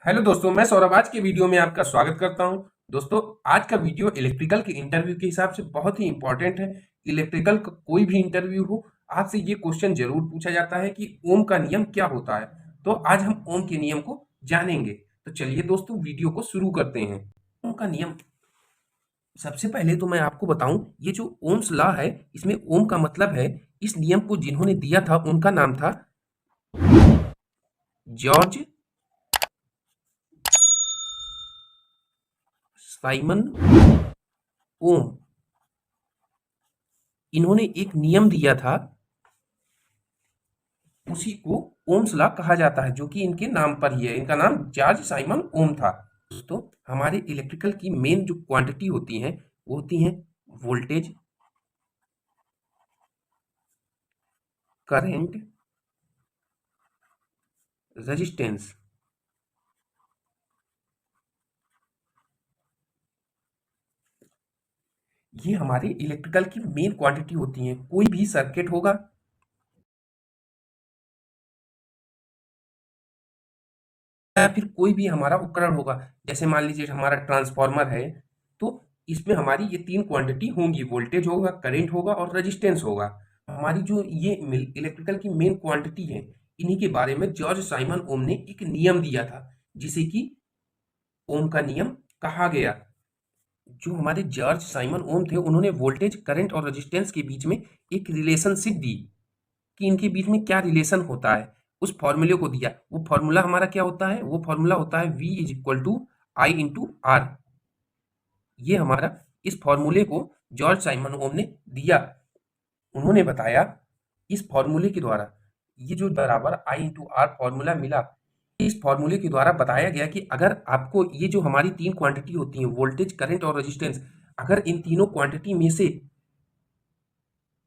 Hello दोस्तों, मैं सौरभ आज के वीडियो में आपका स्वागत करता हूं। दोस्तों, आज का वीडियो इलेक्ट्रिकल के इंटरव्यू के हिसाब से बहुत ही इंपॉर्टेंट है। इलेक्ट्रिकल का कोई भी इंटरव्यू हो, आपसे ये क्वेश्चन जरूर पूछा जाता है कि ओम का नियम क्या होता है। तो आज हम ओम के नियम को जानेंगे। तो चलिए दोस्तों, वीडियो को शुरू करते हैं। ओम का नियम, सबसे पहले तो मैं आपको बताऊं, ये जो ओम्स लॉ है, इसमें ओम का मतलब है, इस नियम को जिन्होंने दिया था उनका नाम था जॉर्ज साइमन ओम। इन्होंने एक नियम दिया था, उसी को ओम्स लॉ कहा जाता है, जो कि इनके नाम पर ही है। इनका नाम जॉर्ज साइमन ओम था। तो हमारे इलेक्ट्रिकल की मेन जो क्वांटिटी होती हैं वो होती हैं वोल्टेज, करंट, रेजिस्टेंस। ये हमारे इलेक्ट्रिकल की मेन क्वांटिटी होती हैं। कोई भी सर्किट होगा या फिर कोई भी हमारा उपकरण होगा, जैसे मान लीजिए हमारा ट्रांसफार्मर है, तो इसमें हमारी ये तीन क्वांटिटी होंगी, वोल्टेज होगा, करंट होगा और रेजिस्टेंस होगा। हमारी जो ये इलेक्ट्रिकल की मेन क्वांटिटी है, इन्हीं के बारे में जॉर्ज साइमन ओम ने एक नियम दिया था, जिसे कि ओम का नियम कहा गया। जो हमारे जॉर्ज साइमन ओम थे, उन्होंने वोल्टेज, करंट और रेजिस्टेंस के बीच में एक रिलेशनशिप दी कि इनके बीच में क्या रिलेशन होता है, उस फॉर्मूले को दिया। वो फॉर्मूला हमारा क्या होता है? वो फॉर्मूला होता है V is equal to I into R. ये हमारा, इस फॉर्मूले को जॉर्ज साइमन ओम ने दिया। उन्होंने बताया इस फॉर्मूले के द्वारा, ये जो बराबर आई इंटू आर फॉर्मूला मिला, इस फॉर्मूले के द्वारा बताया गया कि अगर आपको ये जो हमारी तीन क्वांटिटी होती हैं, वोल्टेज, करंट और रेजिस्टेंस, अगर इन तीनों क्वांटिटी में से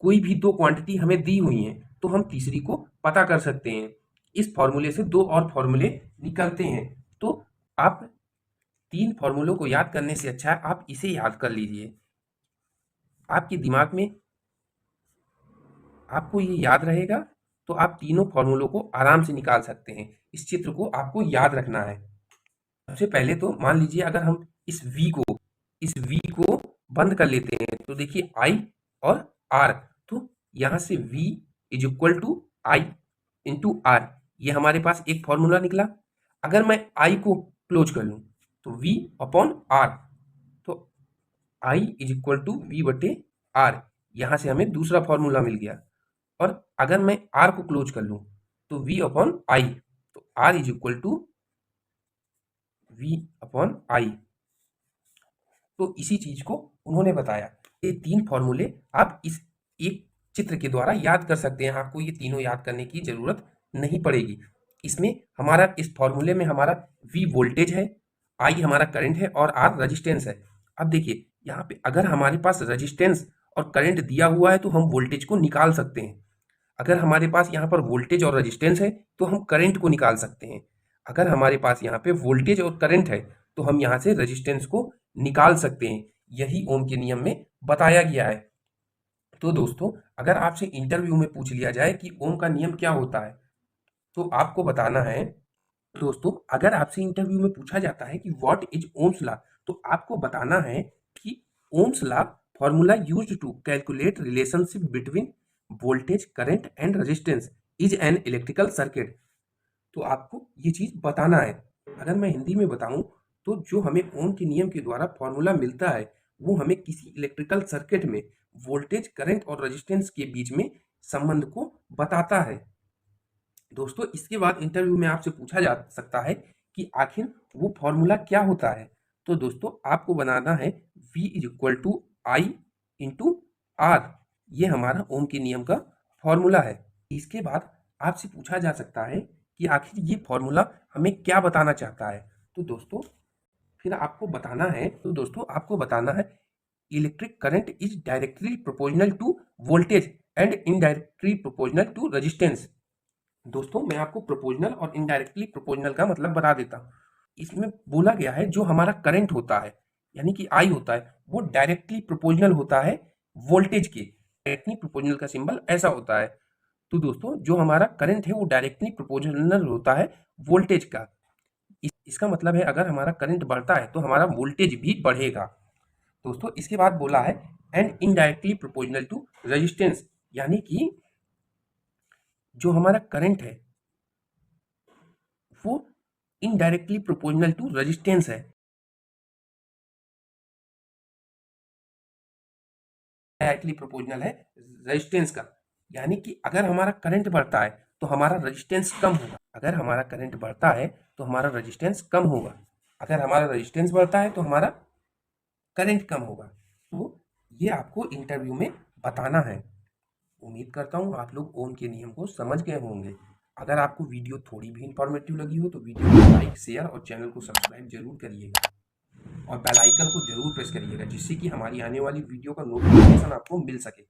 कोई भी दो क्वांटिटी हमें दी हुई हैं, तो हम तीसरी को पता कर सकते हैं। इस फॉर्मूले से दो और फॉर्मूले निकलते हैं। तो आप तीन फॉर्मूलों को याद करने से अच्छा है आप इसे याद कर लीजिए। आपके दिमाग में आपको ये याद रहेगा, तो आप तीनों फॉर्मूलों को आराम से निकाल सकते हैं। इस चित्र को आपको याद रखना है। सबसे पहले तो मान लीजिए, अगर हम इस V को बंद कर लेते हैं, तो देखिए I और R। तो यहाँ से V is equal to I into R, ये हमारे पास एक फॉर्मूला निकला। अगर मैं I को क्लोज कर लूँ, तो V अपॉन R, तो I is equal to V बटे आर, यहाँ से हमें दूसरा फॉर्मूला मिल गया। और अगर मैं R को क्लोज कर लूँ, तो V अपॉन आई, तो R is equal to V upon I. तो इसी चीज को उन्होंने बताया। ये तीन फॉर्मूले आप इस एक चित्र के द्वारा याद कर सकते हैं। आपको ये तीनों याद करने की जरूरत नहीं पड़ेगी। इसमें हमारा, इस फॉर्मूले में हमारा V वोल्टेज है, I हमारा करंट है और R रेजिस्टेंस है। अब देखिए यहाँ पे अगर हमारे पास रेजिस्टेंस और करंट दिया हुआ है, तो हम वोल्टेज को निकाल सकते हैं। अगर हमारे पास यहाँ पर वोल्टेज और रेजिस्टेंस है, तो हम करंट को निकाल सकते हैं। अगर हमारे पास यहाँ पे वोल्टेज और करंट है, तो हम यहाँ से रेजिस्टेंस को निकाल सकते हैं। यही ओम के नियम में बताया गया है। तो दोस्तों, अगर आपसे इंटरव्यू में पूछ लिया जाए कि ओम का नियम क्या होता है, तो आपको बताना है। दोस्तों, अगर आपसे इंटरव्यू में पूछा जाता है कि व्हाट इज ओम्स लॉ, तो आपको बताना है कि Ohm's law formula used to calculate relationship between voltage, current and resistance is an electrical circuit. तो आपको ये चीज बताना है। अगर मैं हिंदी में बताऊं, तो जो हमें ओम के नियम के द्वारा फॉर्मूला मिलता है, वो हमें किसी इलेक्ट्रिकल सर्किट में वोल्टेज, करंट और रेजिस्टेंस के बीच में संबंध को बताता है। दोस्तों, इसके बाद इंटरव्यू में आपसे पूछा जा सकता है कि आखिर वो फॉर्मूला क्या होता है। तो दोस्तों, आपको बनाना है V is equal to I into R. ये हमारा ओम के नियम का फॉर्मूला है। इसके बाद आपसे पूछा जा सकता है कि आखिर ये फॉर्मूला हमें क्या बताना चाहता है। तो दोस्तों, फिर आपको बताना है, electric current is directly proportional to voltage and indirectly proportional to resistance. दोस्तों, मैं आपको प्रोपोर्शनल और इनडायरेक्टली प्रोपोर्शनल का मतलब बता देता हूँ। इसमें बोला गया है, जो हमारा करंट होता है, यानी कि आई होता है, वो डायरेक्टली प्रोपोर्शनल होता है वोल्टेज के। डायरेक्टली प्रोपोर्शनल का सिंबल ऐसा होता है। तो दोस्तों, जो हमारा करंट है, वो डायरेक्टली प्रोपोर्शनल होता है वोल्टेज का। इसका मतलब है अगर हमारा करंट बढ़ता है तो हमारा वोल्टेज भी बढ़ेगा। दोस्तों इसके बाद बोला है and indirectly proportional to resistance, यानी कि जो हमारा करंट है वो इनडायरेक्टली प्रोपोर्शनल टू रेजिस्टेंस है, डायरेक्टली प्रोपोर्शनल है रेजिस्टेंस का। यानी कि अगर हमारा करंट बढ़ता है तो हमारा रेजिस्टेंस कम होगा, अगर हमारा करंट बढ़ता है तो हमारा रेजिस्टेंस कम होगा, अगर हमारा रेजिस्टेंस बढ़ता है तो हमारा करंट कम होगा। तो ये आपको इंटरव्यू में बताना है। उम्मीद करता हूँ आप लोग ओम के नियम को समझ गए होंगे। अगर आपको वीडियो थोड़ी भी इंफॉर्मेटिव लगी हो तो वीडियो को लाइक शेयर और चैनल को सब्सक्राइब जरूर करिएगा और बेल आइकन को जरूर प्रेस करिएगा, जिससे कि हमारी आने वाली वीडियो का नोटिफिकेशन आपको मिल सके।